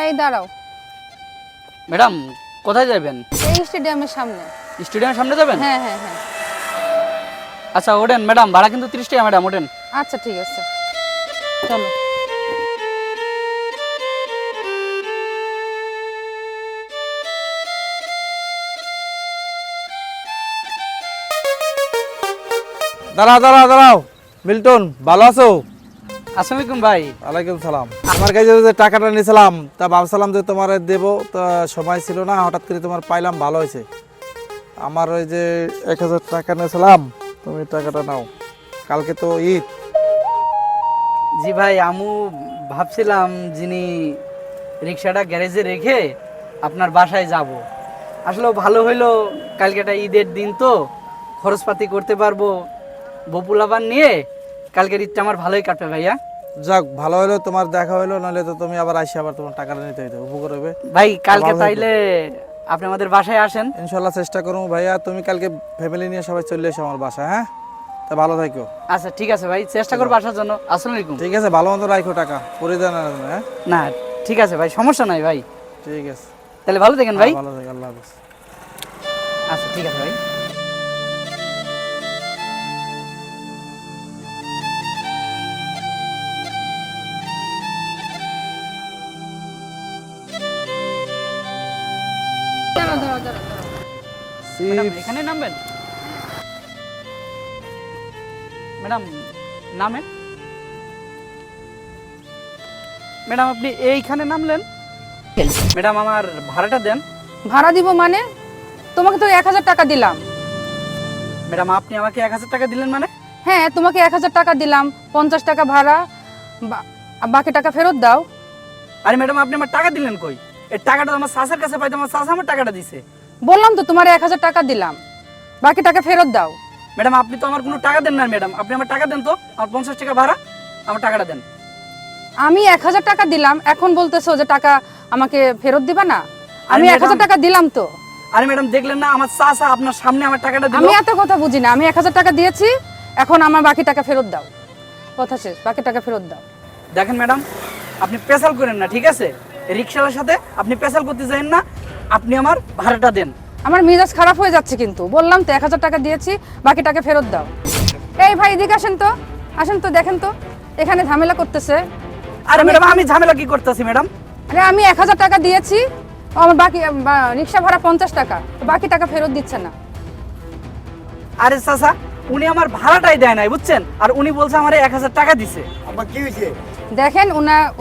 এই দাঁড়াও। ম্যাডাম কোথায় যাবেন? এই স্টেডিয়ামের সামনে। স্টেডিয়ামের সামনে যাবেন? হ্যাঁ হ্যাঁ হ্যাঁ। আচ্ছা ওঠেন ম্যাডাম, ভাড়া কিন্তু 30 টাকা ম্যাডাম, ওঠেন। আচ্ছা ঠিক আছে, চলো। দাঁড়াও দাঁড়াও দাঁড়াও, মিল্টন ভালো আছো? আসসালামু আলাইকুম ভাই। ওয়ালাইকুম সালাম। আমার কাছে যে টাকাটা নিয়েছিলাম তা ভাবছিলাম যে তোমার দেবো, তা সময় ছিল না, হঠাৎ করে তোমার পাইলাম, ভালো হয়েছে। আমার ওই যে 1000 টাকা নিয়েছিলাম, তুমি টাকাটা নাও, কালকে তো ঈদ। জি ভাই, আমু ভাবছিলাম যিনি রিক্সাটা গ্যারেজে রেখে আপনার বাসায় যাব। আসলে ভালো হইলো, কালকেটা ঈদের দিন তো খরচপাতি করতে পারবো বপুলাবান নিয়ে, কালকের ঈদটা আমার ভালোই কাটবে ভাইয়া। যাক ভালো হলো, তোমার দেখা হলো, নাহলে তো তুমি আবার আসি আবার তোমার টাকাটা নিতে হইতো, উপকার হবে। ভাই কালকে তাইলে আপনি আমাদের বাসায় আসেন। ইনশাল্লাহ চেষ্টা করবো ভাইয়া, তুমি কালকে ফ্যামিলি নিয়ে সবাই চলে এসো আমার বাসায়, হ্যাঁ? তা ভালো থাকো। আচ্ছা ঠিক আছে ভাই, চেষ্টা করবো আসার জন্য। আসসালামু আলাইকুম। ঠিক আছে, ভালো মতো রাখো টাকা, পরে দেন। হ্যাঁ না ঠিক আছে ভাই, সমস্যা নাই ভাই। ঠিক আছে, তাহলে ভালো থাকেন ভাই। ভালো থাকো, আল্লাহ হাফেজ। আচ্ছা ঠিক আছে ভাই। দাঁড়াও দাঁড়াও দাঁড়াও দাঁড়াও। Madam chips. এখানে নামবেন? ম্যাডাম নামেন। ম্যাডাম আপনি এইখানে নামলেন? ম্যাডাম আমার ভাড়াটা দেন। ভাড়া দিব মানে? তোমাকে তো 1000 টাকা দিলাম। ম্যাডাম আপনি আমাকে 1000 টাকা দিলেন মানে? হ্যাঁ, তোমাকে 1000 টাকা দিলাম, 50 টাকা ভাড়া, বাকি টাকা ফেরত দাও। আরে ম্যাডাম আপনি আমার টাকা দিলেন কই? এই টাকাটা তো আমার চাচার কাছে পাইতাম, আমার চাচা আমার টাকাটা দিছে। বললাম তো তোমার 1000 টাকা দিলাম, বাকি টাকা ফেরত দাও। ম্যাডাম আপনি তো আমার কোনো টাকা দেন না ম্যাডাম, আপনি আমার টাকা দেন তো, আমার 50 টাকা ভাড়া, আমার টাকাটা দেন। আমি 1000 টাকা দিলাম, এখন বলতেছো যে টাকা আমাকে ফেরত দিবা না? আমি আরে 1000 ম্যাডাম- টাকা দিলাম তো। আরে ম্যাডাম দেখলেন না আমার চাচা আপনার সামনে আমার টাকাটা দিল। আমি এত কথা বুঝি না, আমি 1000 টাকা দিয়েছি, এখন আমার বাকি টাকা ফেরত দাও। কথা শেষ, বাকি টাকা ফেরত দাও। দেখেন ম্যাডাম, আপনি পেশাল করেন না, ঠিক আছে? রিক্সাওয়ালার সাথে আপনি পেশাল করতে যাবেন না, আপনি আমার ভাড়াটা দেন। আমার মেজাজ খারাপ হয়ে যাচ্ছে, কিন্তু বললাম তো 1000 টাকা দিয়েছি, বাকি টাকা ফেরত দাও। এই ভাই এদিকে আসেন তো, আসেন তো, দেখেন তো এখানে ঝামেলা করতেছে। আরে ম্যাডাম আমি ঝামেলা কি করতেছি ম্যাডাম? আরে আমি 1000 টাকা দিয়েছি, আমার বাকি রিক্সা ভাড়া 50 টাকা, তো বাকি টাকা ফেরত দিচ্ছে না। আরে চাচা উনি আমার ভাড়াটাই দেয় নাই বুঝছেন, আর উনি বলছে আমার 1000 টাকা দিছে। আবার কি হয়েছে? দেখেন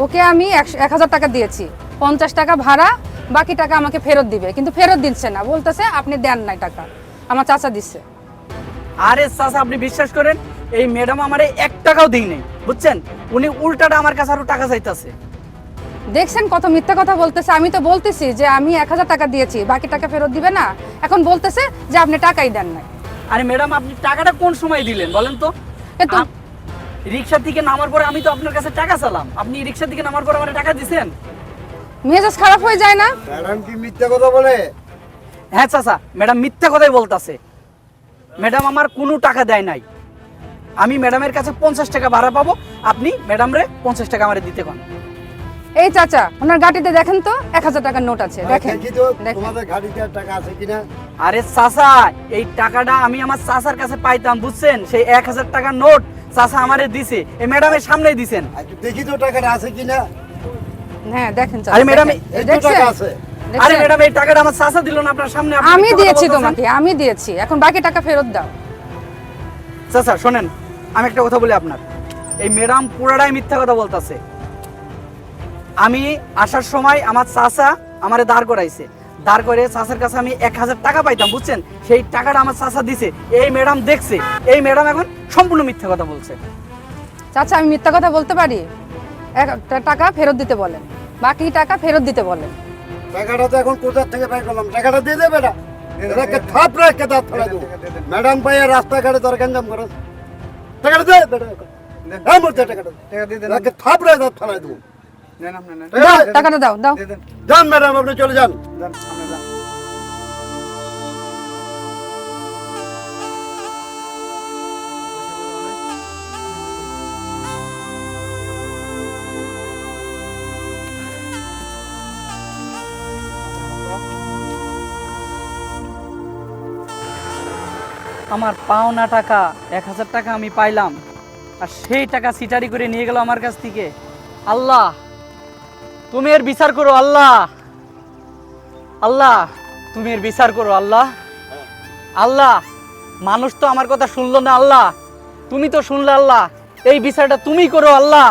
ওকে আমি 1000 টাকা দিয়েছি, 50 টাকা ভাড়া, বাকি টাকা আমাকে ফেরত দিবে, কিন্তু ফেরত দিচ্ছে না, বলতেছে আপনি দেন নাই টাকা, আমার চাচা দিচ্ছে। আরে চাচা আপনি বিশ্বাস করেন, এই ম্যাডাম আমারে 1 টাকাও দিই নাই বুঝছেন, উনি উল্টাটা আমার কাছে আরো টাকা চাইতাছে। দেখছেন কত মিথ্যা কথা বলতেছে। আমি তো বলতেছি যে আমি 1000 টাকা দিয়েছি, বাকি টাকা ফেরত দিবে না, এখন বলতেছে যে আপনি টাকাই দেন নাই। আরে ম্যাডাম আপনি টাকাটা কোন সময় দিলেন বলেন তো? কিন্তু রিক্সা থেকে নামার পরে আমি তো আপনার কাছে টাকা চালাম, আপনি রিক্সা থেকে নামার পরে আমার টাকা দিছেন? মেজাজ খারাপ হয়ে যায় না? ম্যাডাম কি মিথ্যা কথা বলে? হ্যাঁ চাচা, ম্যাডাম মিথ্যা কথাই বলতাছে। ম্যাডাম আমার কোনো টাকা দেয় নাই, আমি ম্যাডামের কাছে 50 টাকা ভাড়া পাবো, আপনি ম্যাডামরে 50 টাকা আমারে দিতে কোন। এই চাচা, ওনার গাড়িতে দেখেন তো 1000 টাকার নোট আছে, দেখেন দেখি তো দেখেন। তোমাদের গাড়িতে আর টাকা আছে কিনা। আরে চাচা এই টাকাটা আমি আমার চাচার কাছে পাইতাম বুঝছেন, সেই 1000 টাকার নোট চাচা আমারে দিছে, এই ম্যাডামের সামনেই দিছেন। একটু দেখি তো টাকাটা আছে কিনা। হ্যাঁ দেখেন চাচা, আরে ম্যাডাম, দেখেন। এই তো দেখছেন? টাকা আছে। দেখছেন? আরে ম্যাডাম এই টাকাটা আমার চাচা দিল না আপনার সামনে, আপনি আমি মিথ্যা কথা দিয়েছি বলতেছেন। তোমাকে, আমি দিয়েছি, এখন বাকি টাকা ফেরত দাও। চাচা শোনেন, আমি একটা কথা বলি আপনার, এই ম্যাডাম পুরাটাই মিথ্যা কথা বলতাছে। আমি আসার সময় আমার চাচা আমারে দাঁড় করাইছে, দাঁড় করে চাচার কাছে আমি 1000 টাকা পাইতাম বুঝছেন, সেই টাকাটা আমার চাচা দিছে, এই ম্যাডাম দেখছে, এই ম্যাডাম এখন সম্পূর্ণ মিথ্যা কথা বলছে। চাচা আমি মিথ্যা কথা বলতে পারি? টাকা ফেরত দিতে বলেন, বাকি টাকা ফেরত দিতে বলেন। টাকাটা তো এখন কোথার থেকে পাই করলাম, টাকাটা দিয়ে দেবে না। এটাকে থাপ রেখে দাঁত ফেলে দেবো। ম্যাডাম পাইয়া রাস্তাঘাটে তোর গঞ্জাম করো, টাকাটা দে বেটা। হ্যাঁ বলতে টাকাটা এটাকে থাপ রেখে দাঁত ফেলে দেবো। দাও, টাকাটা দাও দাও। যান ম্যাডাম, আপনি চলে যান। আমার পাওনা টাকা 1000 টাকা আমি পাইলাম, আর সেই টাকা সিটারি করে নিয়ে গেল আমার কাছ থেকে। আল্লাহ, তুমি এর বিচার করো আল্লাহ। আল্লাহ, তুমি এর বিচার করো আল্লাহ। আল্লাহ, মানুষ তো আমার কথা শুনলো না আল্লাহ, তুমি তো শুনলে আল্লাহ, এই বিচারটা তুমি করো আল্লাহ।